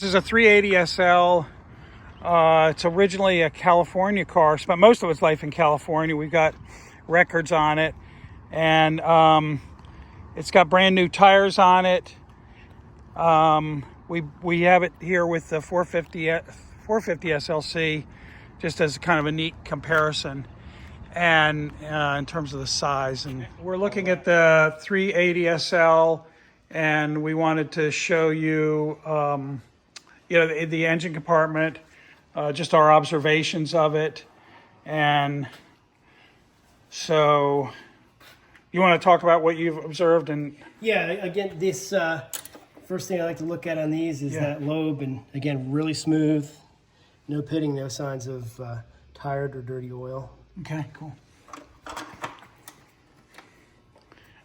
This is a 380 SL. It's originally a California car. Spent most of its life in California. We've got records on it, and it's got brand new tires on it. We have it here with the 450 SLC, just as kind of a neat comparison, and in terms of the size. And we're looking at the 380 SL, and we wanted to show you, the engine compartment, just our observations of it. And so, you want to talk about what you've observed? And yeah, again, this first thing I like to look at on these is that lobe, and again, really smooth, no pitting, no signs of tired or dirty oil. Okay, cool.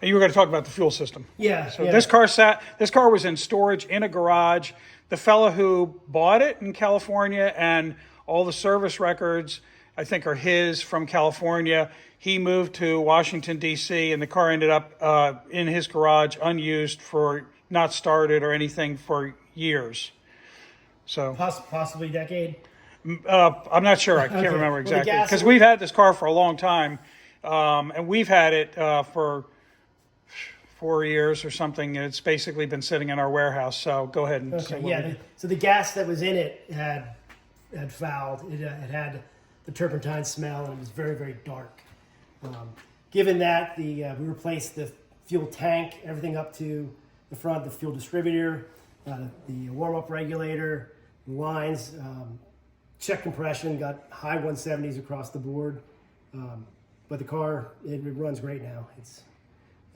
And you were going to talk about the fuel system. Yeah. So this car was in storage in a garage. The fellow who bought it in California, and all the service records, I think, are his from California. He moved to Washington, D.C., and the car ended up in his garage, unused, for not started or anything for years. So Possibly decade. I'm not sure. I can't remember exactly, because we've had this car for a long time, and we've had it for 4 years or something, and it's basically been sitting in our warehouse. So go ahead and say what so the gas that was in it had fouled. It had the turpentine smell, and it was very, very dark. Given that, we replaced the fuel tank, everything up to the front, the fuel distributor, the warm-up regulator, lines, check compression, got high 170s across the board. But the car, it runs great now.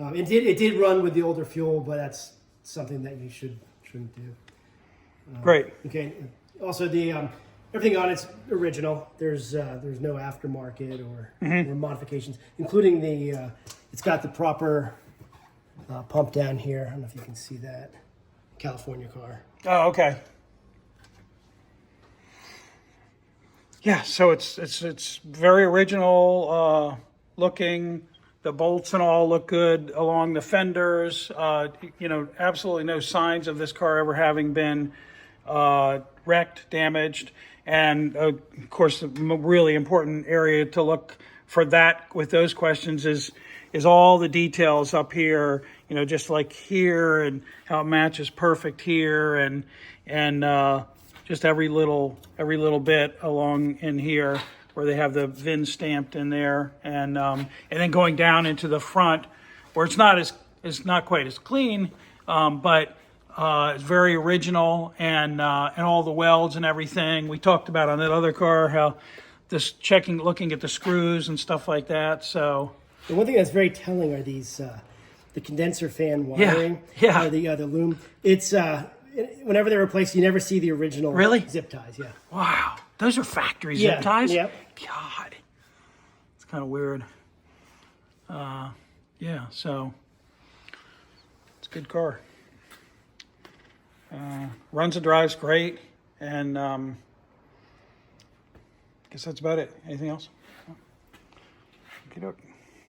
It did run with the older fuel, but that's something that you shouldn't do. Great. Okay. Also, the everything on it's original. There's no aftermarket or modifications, including it's got the proper pump down here. I don't know if you can see that. California car. Oh, okay. Yeah, so it's very original looking. The bolts and all look good along the fenders. Absolutely no signs of this car ever having been wrecked, damaged. And of course, the really important area to look for that with those questions is all the details up here. Just like here, and how it matches perfect here, and just every little bit along in here, where they have the VIN stamped in there, and then going down into the front, where it's not quite as clean, but it's very original, and all the welds and everything. We talked about on that other car how looking at the screws and stuff like that. So the one thing that's very telling are these the condenser fan wiring. Yeah. The loom. It's whenever they're replaced, you never see the original zip ties. Yeah. Wow. Those are factory zip ties? Yep. God. It's kind of weird. So it's a good car. Runs and drives great. And I guess that's about it. Anything else? Okey-doke.